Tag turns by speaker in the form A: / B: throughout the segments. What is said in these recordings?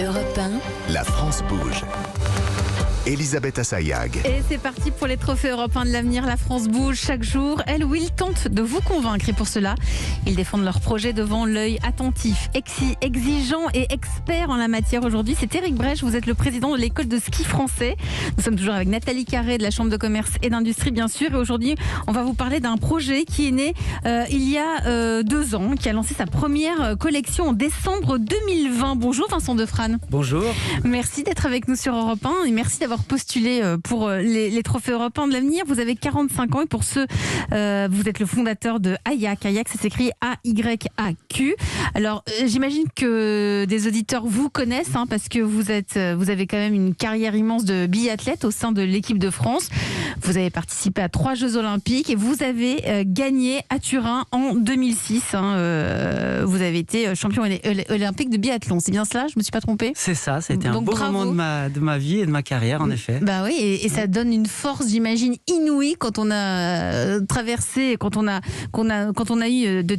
A: Europe 1,
B: La France bouge. Elisabeth Assayag.
C: Et c'est parti pour les trophées européens de l'avenir. La France bouge chaque jour. Elle ou il tente de vous convaincre. Et pour cela, ils défendent leur projet devant l'œil attentif, exigeant et expert en la matière. Aujourd'hui, c'est Éric Brèche. Vous êtes le président de l'école de ski français. Nous sommes toujours avec Nathalie Carré de la Chambre de commerce et d'industrie, bien sûr. Et aujourd'hui, on va vous parler d'un projet qui est né il y a 2 ans, qui a lancé sa première collection en décembre 2020. Bonjour Vincent Defrane.
D: Bonjour.
C: Merci d'être avec nous sur Europe 1 et merci d'avoir postulé pour les trophées européens de l'avenir. Vous avez 45 ans et pour ce, vous êtes le fondateur de Ayak. Ayak, ça s'écrit A-Y-A-Q. Alors, j'imagine que des auditeurs vous connaissent parce que vous avez quand même une carrière immense de biathlète au sein de l'équipe de France. Vous avez participé à 3 Jeux Olympiques et vous avez gagné à Turin en 2006. Vous avez été champion olympique de biathlon. C'est bien cela? Je ne me suis pas trompée?
D: C'est ça, c'était un beau
C: bravo.
D: moment de ma vie et de ma carrière, en effet.
C: Bah oui, et ça donne une force, j'imagine, inouïe quand on a traversé, quand on a eu de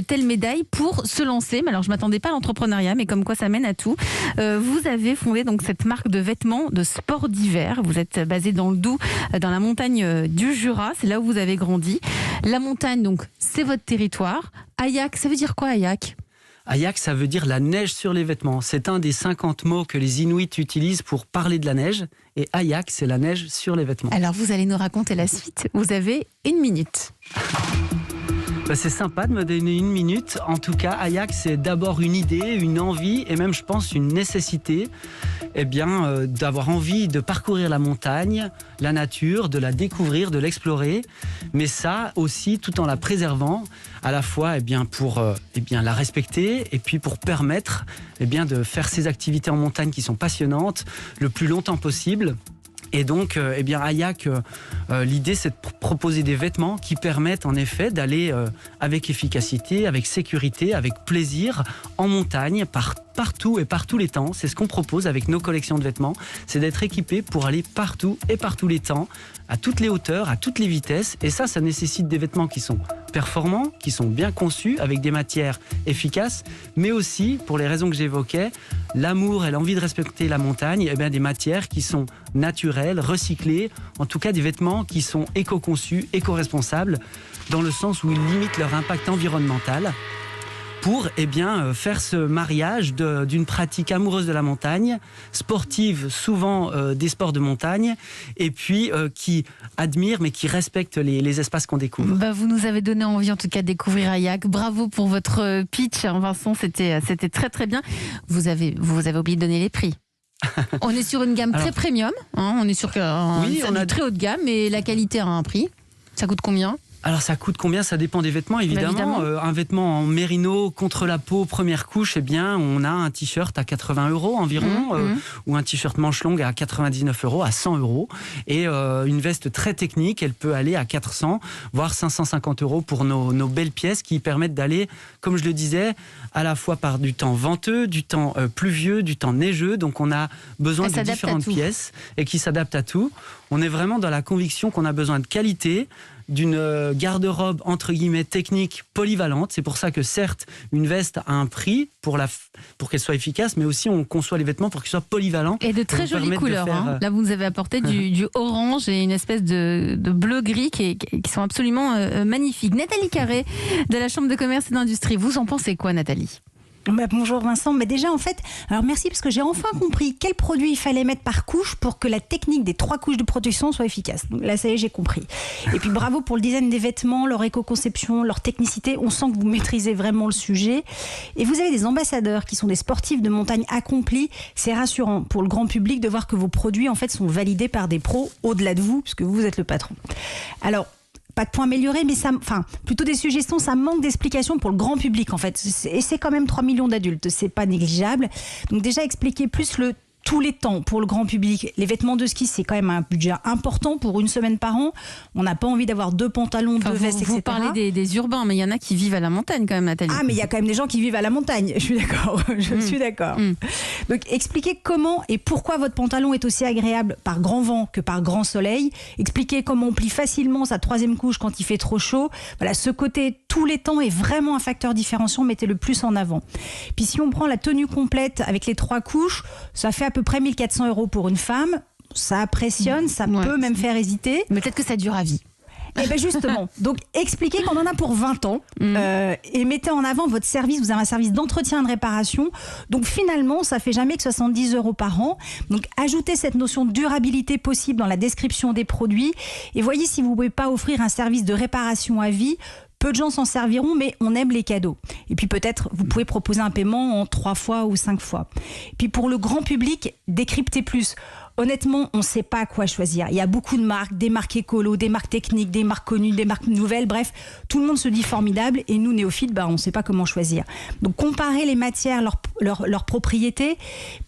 C: telles médailles pour se lancer. Mais alors, je ne m'attendais pas à l'entrepreneuriat, mais comme quoi ça mène à tout. Vous avez fondé donc cette marque de vêtements de sport d'hiver. Vous êtes basé dans le Doubs, dans la montagne du Jura. C'est là où vous avez grandi. La montagne, donc, c'est votre territoire. Ayak, ça veut dire quoi, Ayak ?
D: Ayak, ça veut dire la neige sur les vêtements. C'est un des 50 mots que les Inuits utilisent pour parler de la neige. Et Ayak, c'est la neige sur les vêtements.
C: Alors, vous allez nous raconter la suite. Vous avez 1 minute.
D: C'est sympa de me donner 1 minute. En tout cas, Ayak, c'est d'abord une idée, une envie et même, je pense, une nécessité d'avoir envie de parcourir la montagne, la nature, de la découvrir, de l'explorer. Mais ça aussi, tout en la préservant, à la fois pour la respecter et puis pour permettre de faire ces activités en montagne qui sont passionnantes le plus longtemps possible. Et donc, Ayak, l'idée, c'est de proposer des vêtements qui permettent en effet d'aller avec efficacité, avec sécurité, avec plaisir, en montagne, partout et par tous les temps. C'est ce qu'on propose avec nos collections de vêtements, c'est d'être équipé pour aller partout et par tous les temps, à toutes les hauteurs, à toutes les vitesses. Et ça nécessite des vêtements qui sont performants, qui sont bien conçus, avec des matières efficaces, mais aussi, pour les raisons que j'évoquais, l'amour et l'envie de respecter la montagne, des matières qui sont naturelles, recyclées, en tout cas des vêtements qui sont éco-conçus, éco-responsables, dans le sens où ils limitent leur impact environnemental, pour faire ce mariage d'une pratique amoureuse de la montagne, sportive, souvent des sports de montagne, et puis qui admire mais qui respecte les espaces qu'on découvre.
C: Vous nous avez donné envie en tout cas de découvrir Ayak. Bravo pour votre pitch, Vincent, c'était très très bien. Vous avez oublié de donner les prix. On est sur une gamme très premium, on est sur du très haut de gamme, mais la qualité a un prix. Ça coûte combien ? Alors
D: ça coûte combien? Ça dépend des vêtements, évidemment. Un vêtement en mérino contre la peau, première couche, on a un t-shirt à 80 € environ, ou un t-shirt manche longue à 99 €, à 100 €. Et une veste très technique, elle peut aller à 400, voire 550 € pour nos belles pièces qui permettent d'aller, comme je le disais, à la fois par du temps venteux, du temps pluvieux, du temps neigeux. Donc on a besoin de différentes pièces et qui s'adaptent à tout. On est vraiment dans la conviction qu'on a besoin de qualité, d'une garde-robe entre guillemets technique polyvalente. C'est pour ça que certes une veste a un prix pour qu'elle soit efficace, mais aussi on conçoit les vêtements pour qu'ils soient polyvalents.
C: Et de très jolies couleurs. Là vous nous avez apporté du orange et une espèce de bleu-gris qui sont absolument magnifiques. Nathalie Carré de la Chambre de commerce et d'industrie, vous en pensez quoi, Nathalie ?
E: Bonjour Vincent, mais déjà en fait, alors merci parce que j'ai enfin compris quel produit il fallait mettre par couche pour que la technique des 3 couches de protection soit efficace. Donc là ça y est, j'ai compris. Et puis bravo pour le design des vêtements, leur éco-conception, leur technicité, on sent que vous maîtrisez vraiment le sujet. Et vous avez des ambassadeurs qui sont des sportifs de montagne accomplis, c'est rassurant pour le grand public de voir que vos produits en fait sont validés par des pros au-delà de vous, puisque vous êtes le patron. Alors, pas de point amélioré, mais plutôt des suggestions, ça manque d'explications pour le grand public en fait. Et c'est quand même 3 millions d'adultes, c'est pas négligeable. Donc déjà expliquer plus tous les temps pour le grand public. Les vêtements de ski, c'est quand même un budget important pour une semaine par an. On n'a pas envie d'avoir 2 pantalons, 2 vestes, etc.
C: Vous parlez des urbains, mais il y en a qui vivent à la montagne quand même, Nathalie.
E: Ah, mais il y a quand même des gens qui vivent à la montagne. Je suis d'accord. Je suis d'accord. Donc, expliquez comment et pourquoi votre pantalon est aussi agréable par grand vent que par grand soleil. Expliquez comment on plie facilement sa 3e couche quand il fait trop chaud. Voilà, ce côté tous les temps est vraiment un facteur différenciant, mettez-le plus en avant. Puis si on prend la tenue complète avec les 3 couches, ça fait à peu près 1 400 € pour une femme. Ça impressionne, ça peut même faire hésiter.
C: Mais peut-être que ça dure à vie.
E: Et bien justement, donc expliquez qu'on en a pour 20 ans et mettez en avant votre service. Vous avez un service d'entretien et de réparation. Donc finalement, ça fait jamais que 70 € par an. Donc ajoutez cette notion de durabilité possible dans la description des produits. Et voyez si vous ne pouvez pas offrir un service de réparation à vie. Peu de gens s'en serviront, mais on aime les cadeaux. Et puis peut-être, vous pouvez proposer un paiement en 3 fois ou 5 fois. Et puis pour le grand public, décryptez plus. Honnêtement, on ne sait pas quoi choisir. Il y a beaucoup de marques, des marques écolo, des marques techniques, des marques connues, des marques nouvelles. Bref, tout le monde se dit formidable et nous, néophytes, on ne sait pas comment choisir. Donc, comparez les matières, leurs propriétés,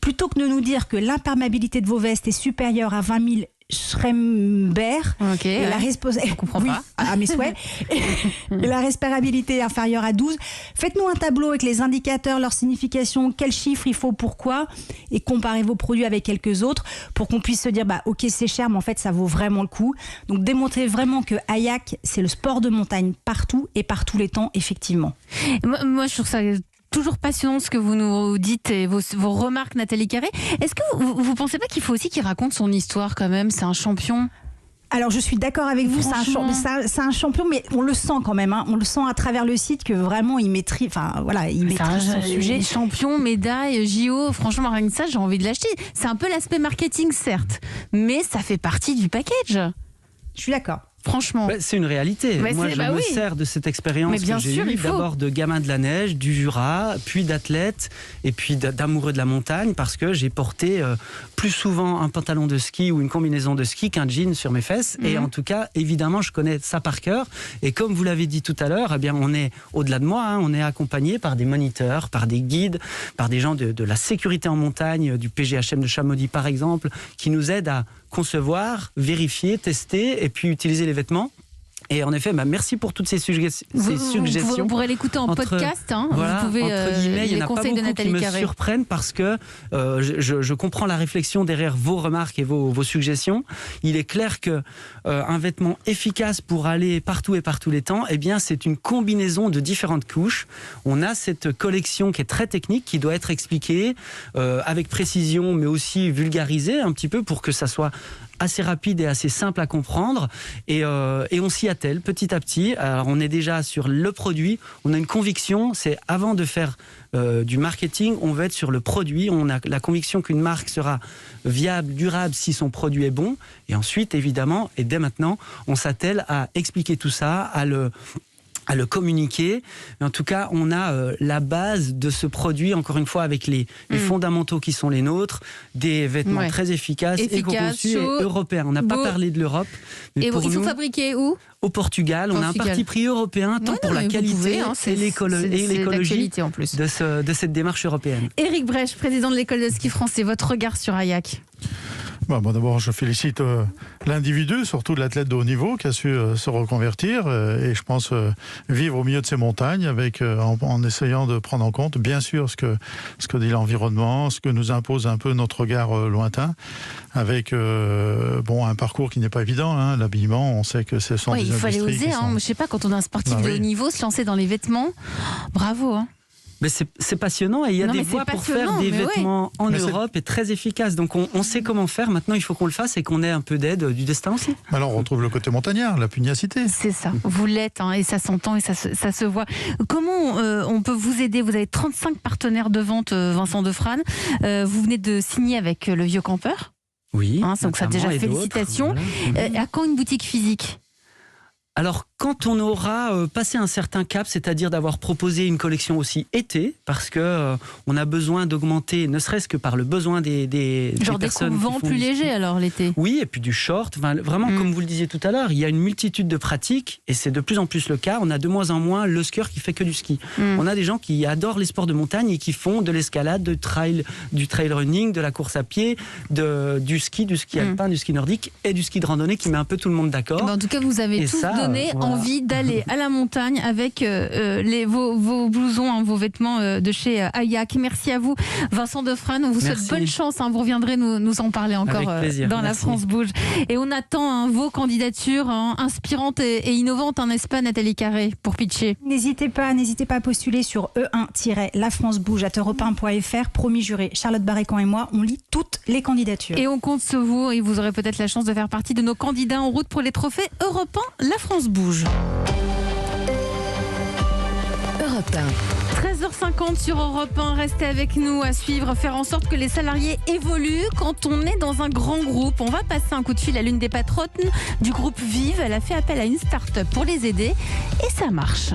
E: plutôt que de nous dire que l'imperméabilité de vos vestes est supérieure à 20 000 Schremberg.
C: Okay,
E: je
C: comprends pas.
E: À mes souhaits. Et la respirabilité est inférieure à 12. Faites-nous un tableau avec les indicateurs, leur signification, quel chiffre il faut, pourquoi, et comparez vos produits avec quelques autres pour qu'on puisse se dire, ok, c'est cher, mais en fait, ça vaut vraiment le coup. Donc, démontrez vraiment que Hayak, c'est le sport de montagne partout et par tous les temps, effectivement.
C: Moi, je trouve ça toujours passionnant ce que vous nous dites et vos remarques, Nathalie Carré. Est-ce que vous pensez pas qu'il faut aussi qu'il raconte son histoire quand même? C'est un champion. Alors je suis d'accord avec vous, c'est un champion, mais on le sent quand même. On le sent à travers le site que vraiment il maîtrise. Enfin voilà, il maîtrise son sujet. Champion, médaille, JO. Franchement, rien que ça, j'ai envie de l'acheter. C'est un peu l'aspect marketing, certes, mais ça fait partie du package. Je suis d'accord. Franchement.
D: C'est une réalité. Moi, je me sers de cette expérience que j'ai eue, d'abord de gamin de la neige, du Jura, puis d'athlète, et puis d'amoureux de la montagne, parce que j'ai porté plus souvent un pantalon de ski ou une combinaison de ski qu'un jean sur mes fesses. Et en tout cas, évidemment, je connais ça par cœur. Et comme vous l'avez dit tout à l'heure, on est, au-delà de moi, on est accompagné par des moniteurs, par des guides, par des gens de la sécurité en montagne, du PGHM de Chamonix par exemple, qui nous aident à concevoir, vérifier, tester et puis utiliser les vêtements. Et en effet, merci pour toutes ces suggestions.
C: Vous pourrez l'écouter en podcast.
D: Voilà,
C: vous pouvez,
D: entre guillemets, il n'y en a pas beaucoup qui me surprennent parce que je comprends la réflexion derrière vos remarques et vos suggestions. Il est clair qu'un vêtement efficace pour aller partout et par tous les temps, c'est une combinaison de différentes couches. On a cette collection qui est très technique, qui doit être expliquée avec précision, mais aussi vulgarisée un petit peu pour que ça soit assez rapide et assez simple à comprendre et on s'y attelle petit à petit. Alors on est déjà sur le produit, on a une conviction, c'est avant de faire du marketing, on veut être sur le produit, on a la conviction qu'une marque sera viable, durable si son produit est bon, et ensuite évidemment, et dès maintenant, on s'attelle à expliquer tout ça, à le communiquer. Mais en tout cas, on a la base de ce produit, encore une fois, avec les fondamentaux qui sont les nôtres, des vêtements très efficaces, éco-conçus et européens. On n'a pas parlé de l'Europe. Mais ils sont fabriqués où ? Au Portugal. On a un parti pris européen, tant pour la qualité et l'écologie en plus de cette démarche européenne.
C: Éric Brèche, président de l'école de ski français, votre regard sur Hayak ?
A: D'abord, je félicite l'individu, surtout l'athlète de haut niveau qui a su se reconvertir et je pense vivre au milieu de ces montagnes en essayant de prendre en compte, bien sûr, ce que dit l'environnement, ce que nous impose un peu notre regard lointain, avec un parcours qui n'est pas évident. L'habillement, on sait que ce sont des industries. Il faut aller oser. Je sais pas, quand on est un sportif de haut niveau, se lancer dans les vêtements, bravo.
D: Mais c'est passionnant et il y a des voies pour faire des vêtements en Europe et très efficaces. Donc on sait comment faire. Maintenant, il faut qu'on le fasse et qu'on ait un peu d'aide du destin aussi.
A: Alors on retrouve le côté montagnard, la pugnacité.
C: C'est ça. Vous l'êtes et ça s'entend et ça se voit. Comment on peut vous aider ? Vous avez 35 partenaires de vente, Vincent Defrane. Vous venez de signer avec le Vieux Campeur.
D: Oui.
C: Donc ça déjà félicitations. Voilà. À quand une boutique physique ?
D: Alors, quand on aura passé un certain cap, c'est-à-dire d'avoir proposé une collection aussi été, parce que on a besoin d'augmenter, ne serait-ce que par le besoin des personnes qui font
C: plus léger alors l'été.
D: Oui, et puis du short. Vraiment, comme vous le disiez tout à l'heure, il y a une multitude de pratiques, et c'est de plus en plus le cas. On a de moins en moins le skieur qui fait que du ski. On a des gens qui adorent les sports de montagne et qui font de l'escalade, du trail running, de la course à pied, du ski alpin, du ski nordique et du ski de randonnée qui met un peu tout le monde d'accord.
C: En tout cas, vous avez tous donné envie d'aller à la montagne avec vos blousons, hein, vos vêtements de chez Hayak. Merci à vous, Vincent Defrane. On vous souhaite bonne chance. Hein, vous reviendrez nous en parler encore dans La France Bouge. Et on attend vos candidatures inspirantes et innovantes, n'est-ce pas, Nathalie Carré, pour pitcher?
E: N'hésitez pas à postuler sur e1-lafrancebouge@europe1.fr. Promis juré, Charlotte Barrécan et moi, on lit toutes les candidatures.
C: Et on compte sur vous et vous aurez peut-être la chance de faire partie de nos candidats en route pour les trophées Europe 1, La France Bouge.
F: Europe
C: 13h50 sur Europe 1, restez avec nous à suivre, faire en sorte que les salariés évoluent quand on est dans un grand groupe. On va passer un coup de fil à l'une des patronnes du groupe Vive. Elle a fait appel à une start-up pour les aider et ça marche.